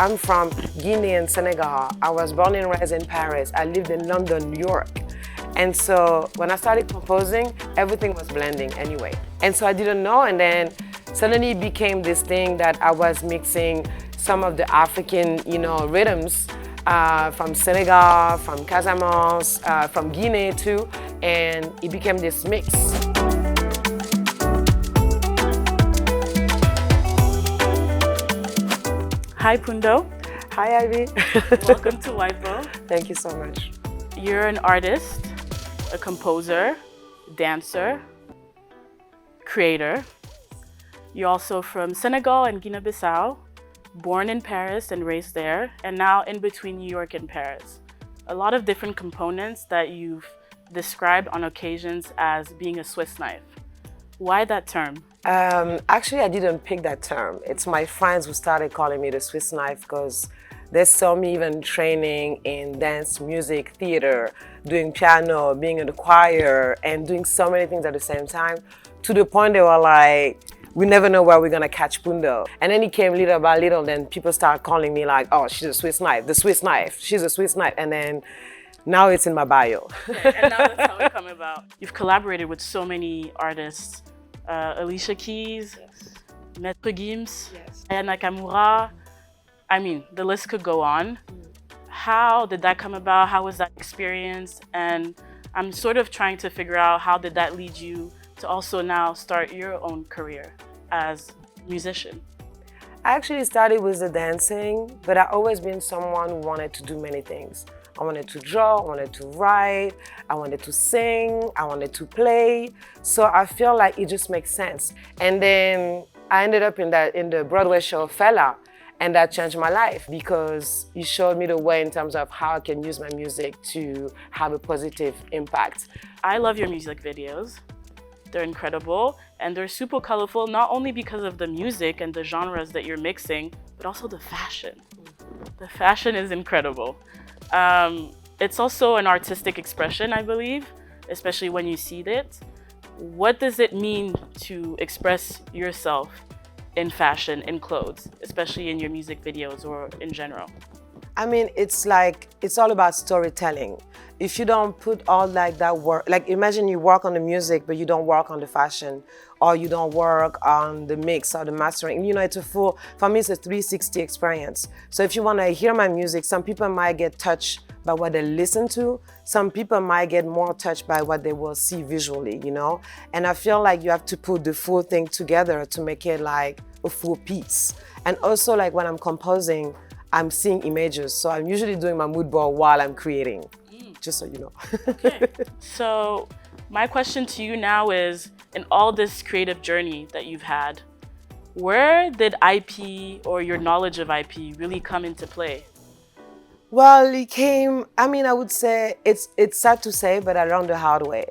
I'm from Guinea and Senegal. I was born and raised in Paris. I lived in London, New York. And so when I started composing, everything was blending anyway. And so I didn't know, and then suddenly it became this thing that I was mixing some of the African, rhythms from Senegal, from Casamance, from Guinea too, and it became this mix. Hi, Poundo. Hi, Ivy. Welcome to WIPO. Thank you so much. You're an artist, a composer, dancer, creator. You're also from Senegal and Guinea-Bissau, born in Paris and raised there, and now in between New York and Paris. A lot of different components that you've described on occasions as being a Swiss knife. Why that term? Actually, I didn't pick that term. It's my friends who started calling me the Swiss knife because they saw me even training in dance, music, theater, doing piano, being in the choir, and doing so many things at the same time, to the point they were like, we never know where we're gonna catch Poundo. And then it came little by little, then people started calling me like, oh, she's a Swiss knife, the Swiss knife, she's a Swiss knife. And then now it's in my bio. Okay, and now that's how it come about. You've collaborated with so many artists, Alicia Keys, yes. Maître Gims, yes. Aya Nakamura. I mean, the list could go on. How did that come about? How was that experience? And I'm sort of trying to figure out how did that lead you to also now start your own career as a musician? I actually started with the dancing, but I've always been someone who wanted to do many things. I wanted to draw, I wanted to write, I wanted to sing, I wanted to play. So I feel like it just makes sense. And then I ended up in the Broadway show Fela, and that changed my life because it showed me the way in terms of how I can use my music to have a positive impact. I love your music videos. They're incredible and they're super colorful, not only because of the music and the genres that you're mixing, but also the fashion. The fashion is incredible. It's also an artistic expression, I believe, especially when you see it. What does it mean to express yourself in fashion, in clothes, especially in your music videos or in general? I mean, it's all about storytelling. If you don't put all that work, like imagine you work on the music, but you don't work on the fashion, or you don't work on the mix or the mastering. It's for me, it's a 360 experience. So if you want to hear my music, some people might get touched by what they listen to. Some people might get more touched by what they will see visually, And I feel like you have to put the full thing together to make it like a full piece. And also like when I'm composing, I'm seeing images. So I'm usually doing my mood board while I'm creating, just so you know. Okay. So my question to you now is, in all this creative journey that you've had, where did IP or your knowledge of IP really come into play? Well, I would say, it's sad to say, but I learned the hard way.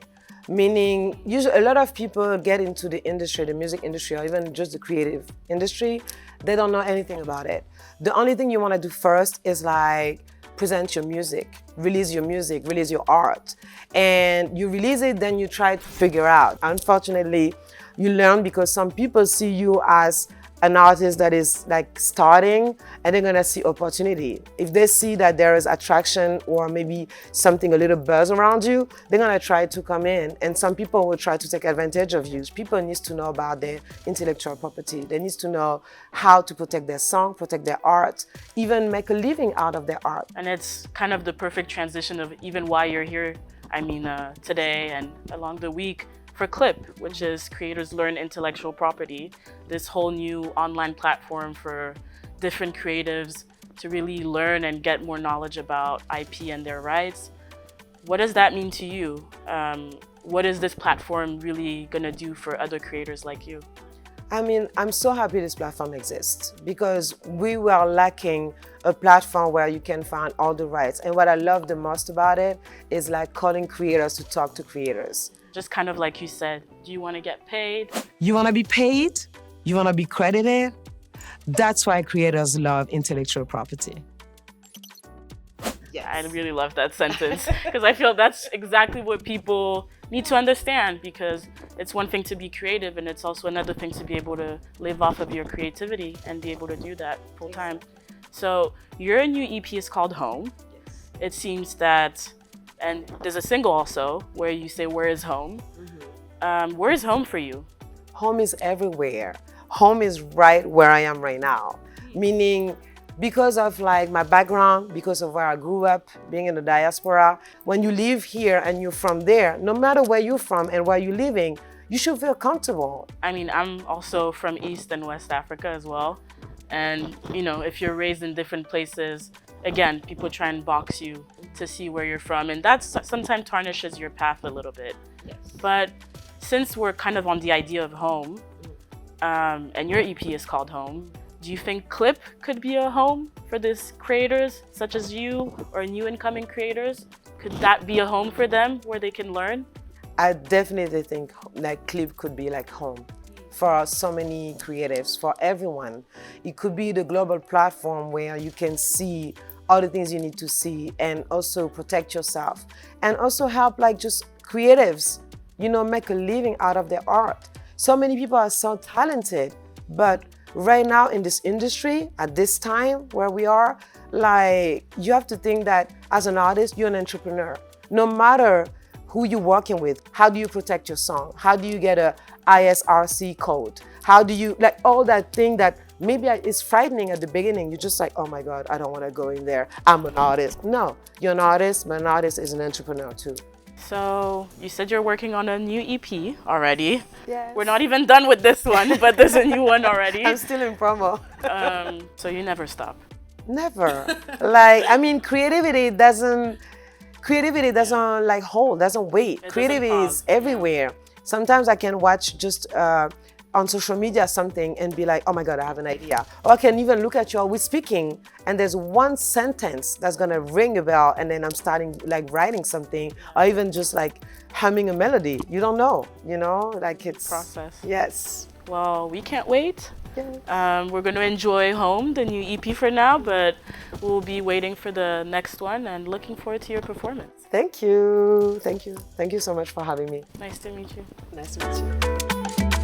Meaning, usually a lot of people get into the industry, the music industry, or even just the creative industry, they don't know anything about it. The only thing you want to do first is like present your music, release your art. And you release it, then you try to figure out. Unfortunately, you learn because some people see you as an artist that is like starting, and they're gonna see opportunity. If they see that there is attraction or maybe something, a little buzz around you, they're gonna try to come in, and some people will try to take advantage of you. People need to know about their intellectual property. They need to know how to protect their song, protect their art, even make a living out of their art. And it's kind of the perfect transition of even why you're here, today and along the week, for CLIP, which is Creators Learn Intellectual Property, this whole new online platform for different creatives to really learn and get more knowledge about IP and their rights. What does that mean to you? What is this platform really gonna do for other creators like you? I'm so happy this platform exists because we were lacking a platform where you can find all the rights. And what I love the most about it is like calling creators to talk to creators. Just kind of like you said, do you want to get paid? You want to be paid? You want to be credited? That's why creators love intellectual property. Yes. I really love that sentence because I feel that's exactly what people need to understand, because it's one thing to be creative and it's also another thing to be able to live off of your creativity and be able to do that full time. So your new EP is called Home. It seems that, and there's a single also where you say, where is home? Where is home for you? Home is everywhere. Home is right where I am right now. Meaning, because of like my background, because of where I grew up, being in the diaspora, when you live here and you're from there, no matter where you're from and where you're living, you should feel comfortable. I mean, I'm also from East and West Africa as well. And, you know, if you're raised in different places, again, people try and box you to see where you're from. And that sometimes tarnishes your path a little bit. Yes. But since we're kind of on the idea of home, and your EP is called Home, do you think Clip could be a home for these creators such as you or new incoming creators? Could that be a home for them where they can learn? I definitely think like Clip could be like home for so many creatives, for everyone. It could be the global platform where you can see all the things you need to see and also protect yourself and also help like just creatives, you know, make a living out of their art. So many people are so talented, but right now in this industry, at this time where we are, like you have to think that as an artist, you're an entrepreneur. No matter who you're working with, how do you protect your song? How do you get a ISRC code? How do you, like all that thing that maybe is frightening at the beginning. You're just like, oh my God, I don't want to go in there. I'm an artist. No, you're an artist, but an artist is an entrepreneur too. So you said you're working on a new EP already. Yes. We're not even done with this one, but there's a new one already. I'm still in promo. So you never stop. Never. Like, I mean, creativity doesn't like hold, doesn't wait. Creativity is everywhere. Sometimes I can watch just on social media something and be like, oh my God, I have an idea. Or I can even look at you, we're speaking and there's one sentence that's gonna ring a bell and then I'm starting like writing something or even just like humming a melody. You don't know, you know, like it's process. Yes. Well, we can't wait. Yeah. We're going to enjoy Home, the new EP for now, but we'll be waiting for the next one and looking forward to your performance. Thank you. Thank you. Thank you so much for having me. Nice to meet you. Nice to meet you.